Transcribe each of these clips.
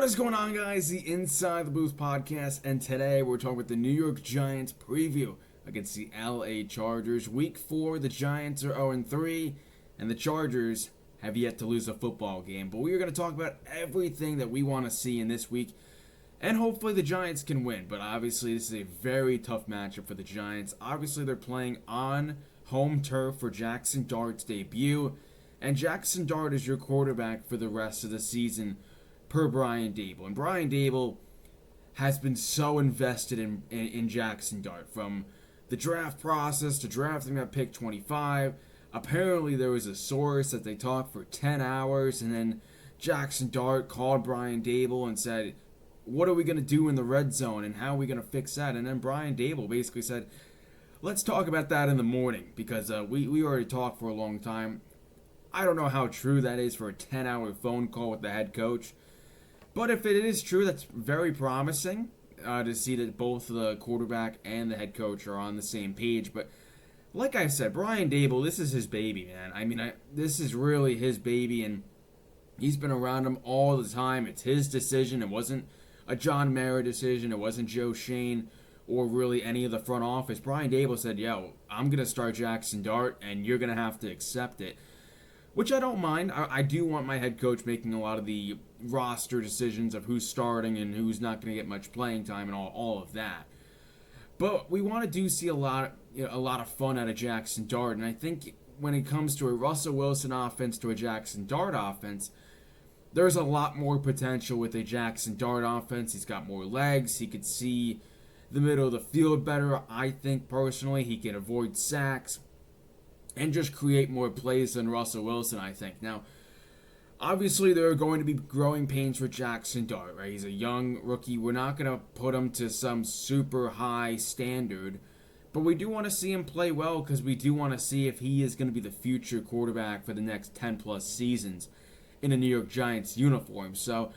What is going on, guys? The Inside the Booth podcast, and today we're talking about the New York Giants preview against the LA Chargers. Week 4, the Giants are 0-3, and the Chargers have yet to lose a football game. But we are going to talk about everything that we want to see in this week, and hopefully the Giants can win. But obviously, this is a very tough matchup for the Giants. Obviously, they're playing on home turf for Jaxon Dart's debut, and Jaxon Dart is your quarterback for the rest of the season, per Brian Daboll. And Brian Daboll has been so invested in Jaxon Dart, from the draft process to drafting at pick 25. Apparently there was a source that they talked for 10 hours, and then Jaxon Dart called Brian Daboll and said, what are we going to do in the red zone and how are we going to fix that? And then Brian Daboll basically said, let's talk about that in the morning, because we already talked for a long time. I don't know how true that is for a 10-hour phone call with the head coach. But if it is true, that's very promising to see that both the quarterback and the head coach are on the same page. But like I said, Brian Daboll, this is his baby, man. I mean, this is really his baby, and he's been around him all the time. It's his decision. It wasn't a John Mara decision. It wasn't Joe Shane or really any of the front office. Brian Daboll said, yo, I'm going to start Jaxon Dart, and you're going to have to accept it. Which I don't mind. I do want my head coach making a lot of the roster decisions of who's starting and who's not going to get much playing time and all of that. But we want to see a lot of fun out of Jaxon Dart, and I think when it comes to a Russell Wilson offense to a Jaxon Dart offense, there's a lot more potential with a Jaxon Dart offense. He's got more legs. He could see the middle of the field better. I think personally he can avoid sacks and just create more plays than Russell Wilson, I think. Now, obviously, there are going to be growing pains for Jaxon Dart, right? He's a young rookie. We're not going to put him to some super high standard, but we do want to see him play well, because we do want to see if he is going to be the future quarterback for the next 10-plus seasons in a New York Giants uniform. So,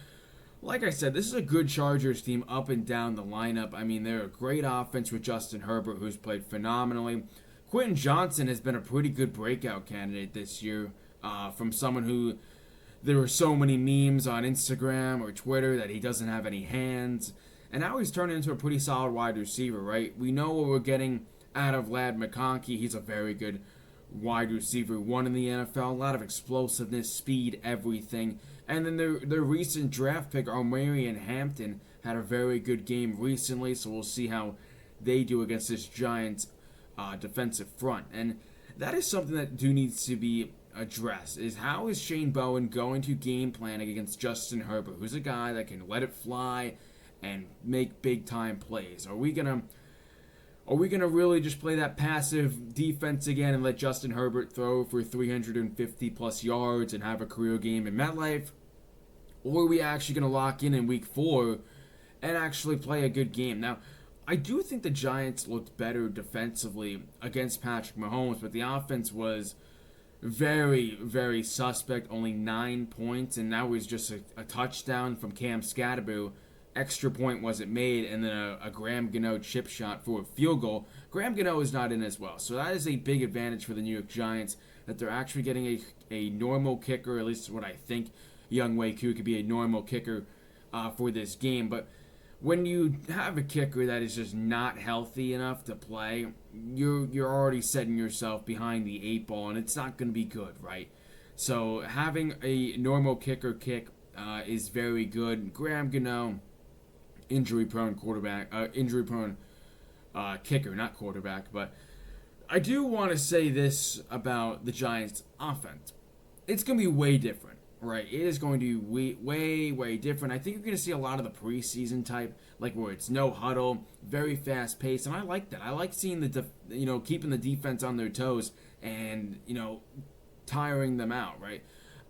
like I said, this is a good Chargers team up and down the lineup. I mean, they're a great offense with Justin Herbert, who's played phenomenally. Quentin Johnson has been a pretty good breakout candidate this year, from someone who there were so many memes on Instagram or Twitter that he doesn't have any hands, and now he's turned into a pretty solid wide receiver, right? We know what we're getting out of Ladd McConkey. He's a very good wide receiver, one in the NFL, a lot of explosiveness, speed, everything. And then their recent draft pick, Omarion Hampton, had a very good game recently, so we'll see how they do against this Giants defensive front. And that is something that needs to be addressed, is how is Shane Bowen going to game plan against Justin Herbert, who's a guy that can let it fly and make big time plays? Are we gonna really just play that passive defense again and let Justin Herbert throw for 350 plus yards and have a career game in MetLife? Or are we actually gonna lock in week 4 and actually play a good game? Now, I do think the Giants looked better defensively against Patrick Mahomes, but the offense was very, very suspect. Only 9 points, and that was just a touchdown from Cam Scatterboo. Extra point wasn't made, and then a Graham Gano chip shot for a field goal. Graham Gano is not in as well, so that is a big advantage for the New York Giants, that they're actually getting a normal kicker, at least what I think. Young Wei Koo could be a normal kicker for this game, but when you have a kicker that is just not healthy enough to play, you're already setting yourself behind the 8 ball, and it's not going to be good, right? So having a normal kicker kick is very good. Graham Gano, injury-prone kicker, not quarterback. But I do want to say this about the Giants' offense. It's going to be way different. Right, it is going to be way, way different. I think you're going to see a lot of the preseason type, like where it's no huddle, very fast pace, and I like that. I like seeing keeping the defense on their toes and tiring them out. Right,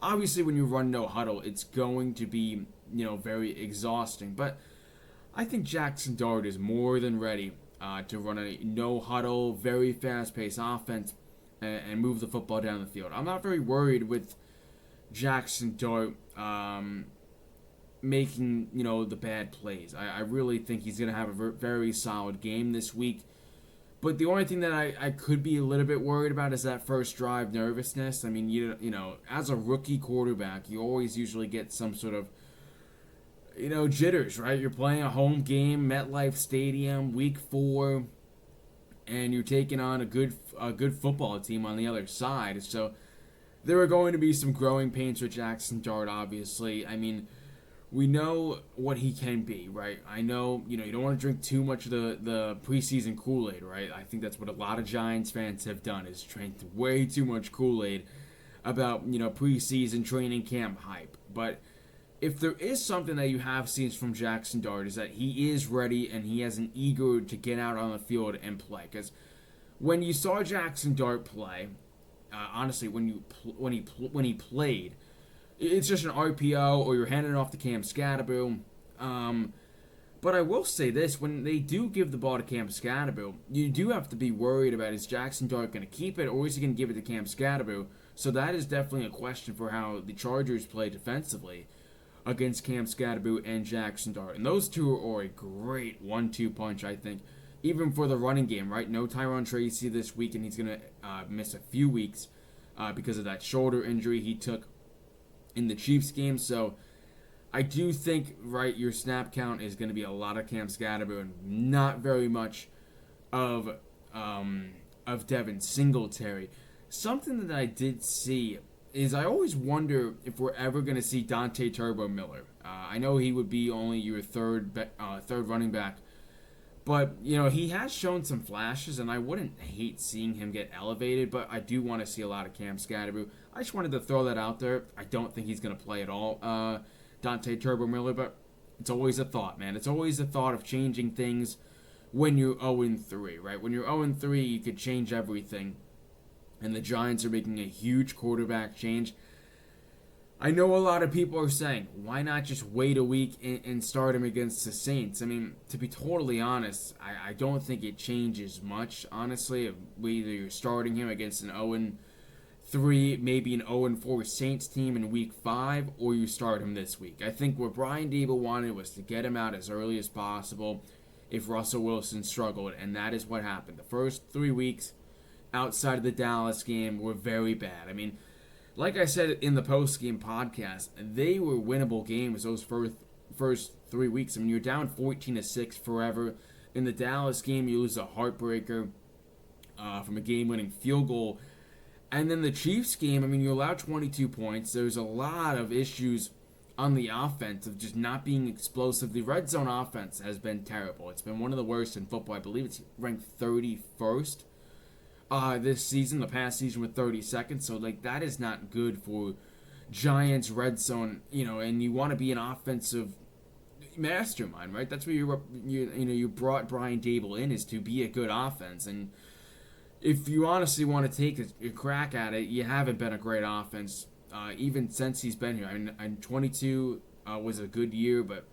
obviously when you run no huddle, it's going to be very exhausting. But I think Jaxon Dart is more than ready to run a no huddle, very fast paced offense and move the football down the field. I'm not very worried with Jaxon Dart making the bad plays. I really think he's going to have a very solid game this week. But the only thing that I could be a little bit worried about is that first drive nervousness. I mean, as a rookie quarterback, you always usually get some sort of jitters, right? You're playing a home game, MetLife Stadium, Week 4, and you're taking on a good football team on the other side. So there are going to be some growing pains for Jaxon Dart, obviously. I mean, we know what he can be, right? I know, you don't want to drink too much of the preseason Kool-Aid, right? I think that's what a lot of Giants fans have done, is drank way too much Kool-Aid about, preseason training camp hype. But if there is something that you have seen from Jaxon Dart, is that he is ready and he has an eager to get out on the field and play. Because when you saw Jaxon Dart play, honestly, when he played, it's just an RPO or you're handing it off to Cam Scatterbo. But I will say this, when they do give the ball to Cam Scatterbo, you do have to be worried about, is Jaxon Dart going to keep it or is he going to give it to Cam Scatterbo? So that is definitely a question for how the Chargers play defensively against Cam Scatterbo and Jaxon Dart. And those two are a great 1-2 punch, I think. Even for the running game, right? No Tyron Tracy this week, and he's going to miss a few weeks because of that shoulder injury he took in the Chiefs game. So I do think, right, your snap count is going to be a lot of Cam Scatterbo and not very much of Devin Singletary. Something that I did see is I always wonder if we're ever going to see Dante Turbo Miller. I know he would be only your third running back, but he has shown some flashes, and I wouldn't hate seeing him get elevated. But I do want to see a lot of Cam Scatterbo. I just wanted to throw that out there. I don't think he's going to play at all, Dante Turbo Miller, but it's always a thought, man. It's always a thought of changing things when you're 0-3, right? When you're 0-3, you could change everything. And the Giants are making a huge quarterback change. I know a lot of people are saying, why not just wait a week and start him against the Saints? I mean, to be totally honest, I don't think it changes much, honestly. Whether you're starting him against an 0-3, maybe an 0-4 Saints team in Week 5, or you start him this week. I think what Brian Daboll wanted was to get him out as early as possible if Russell Wilson struggled, and that is what happened. The first 3 weeks outside of the Dallas game were very bad. I mean, like I said in the post-game podcast, they were winnable games those first 3 weeks. I mean, you're down 14-6 forever. In the Dallas game, you lose a heartbreaker from a game-winning field goal. And then the Chiefs game, I mean, you allow 22 points. There's a lot of issues on the offense of just not being explosive. The red zone offense has been terrible. It's been one of the worst in football. I believe it's ranked 31st. This season, the past season with 32nd, so that is not good for Giants red zone, and you want to be an offensive mastermind, right? That's where you brought Brian Daboll in, is to be a good offense, and if you honestly want to take a crack at it, you haven't been a great offense even since he's been here. I mean, 22 was a good year, but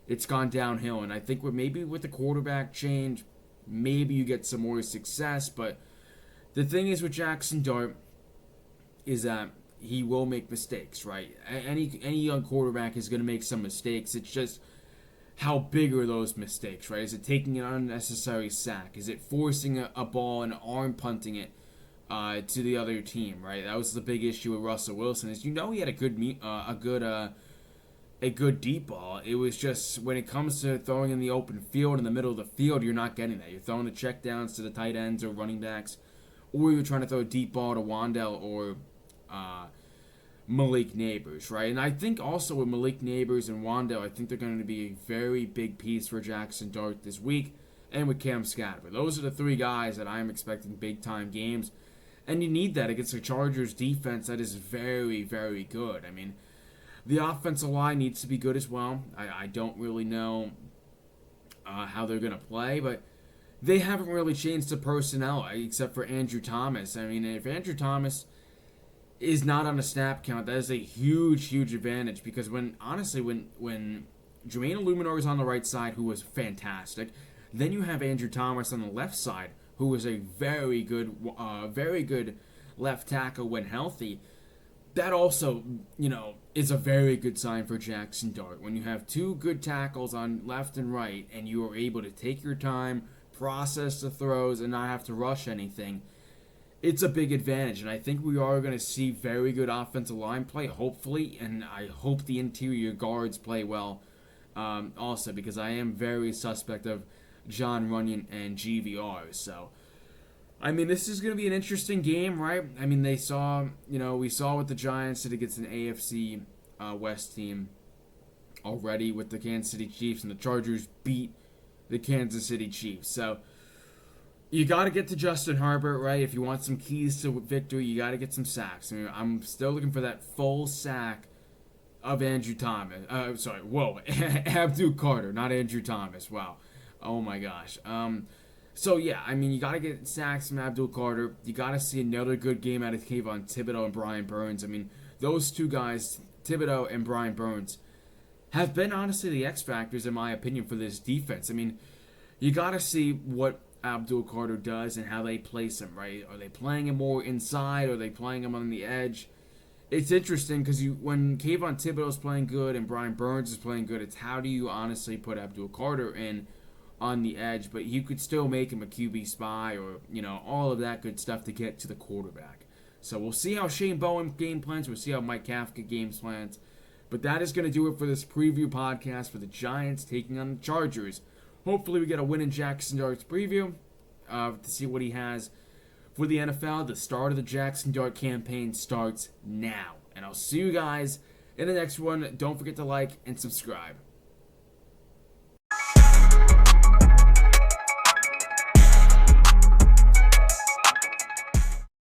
it's gone downhill, and I think maybe with the quarterback change, maybe you get some more success, but the thing is with Jaxon Dart is that he will make mistakes, right? Any young quarterback is going to make some mistakes. It's just how big are those mistakes, right? Is it taking an unnecessary sack? Is it forcing a ball and arm punting it to the other team, right? That was the big issue with Russell Wilson. Is he had a good deep ball. It was just when it comes to throwing in the open field, in the middle of the field, you're not getting that. You're throwing the check downs to the tight ends or running backs, or you're trying to throw a deep ball to Wandell or Malik Neighbors, right? And I think also with Malik Neighbors and Wandell, I think they're going to be a very big piece for Jaxon Dart this week, and with Cam Scatterbo. Those are the three guys that I'm expecting big-time games, and you need that against the Chargers defense that is very, very good. I mean, the offensive line needs to be good as well. I don't really know how they're going to play, but they haven't really changed the personnel except for Andrew Thomas. I mean, if Andrew Thomas is not on a snap count, that is a huge, huge advantage, because when Jermaine Illuminor is on the right side, who was fantastic, then you have Andrew Thomas on the left side, who was a very good left tackle when healthy. That also, is a very good sign for Jaxon Dart. When you have two good tackles on left and right, and you are able to take your time, process the throws, and not have to rush anything, it's a big advantage. And I think we are going to see very good offensive line play, hopefully, and I hope the interior guards play well also, because I am very suspect of John Runyon and GVR. So, I mean, this is going to be an interesting game, right? I mean, we saw what the Giants did against an AFC West team already with the Kansas City Chiefs, and the Chargers beat the Kansas City Chiefs. So, you got to get to Justin Herbert, right? If you want some keys to victory, you got to get some sacks. I mean, I'm still looking for that full sack of Andrew Thomas. Abdul Carter, not Andrew Thomas. Wow. Oh my gosh. So yeah, I mean, you got to get sacks from Abdul Carter. You got to see another good game out of Kayvon Thibodeaux and Brian Burns. I mean, those two guys, Thibodeaux and Brian Burns, have been honestly the X factors in my opinion for this defense. I mean, you got to see what Abdul Carter does and how they place him, right? Are they playing him more inside? Are they playing him on the edge? It's interesting because when Kayvon Thibodeaux is playing good and Brian Burns is playing good, it's how do you honestly put Abdul Carter in on the edge, but you could still make him a QB spy or, all of that good stuff to get to the quarterback. So we'll see how Shane Bowen game plans. We'll see how Mike Kafka game plans. But that is going to do it for this preview podcast for the Giants taking on the Chargers. Hopefully we get a win in Jaxon Dart's preview to see what he has for the NFL. The start of the Jaxon Dart campaign starts now. And I'll see you guys in the next one. Don't forget to like and subscribe.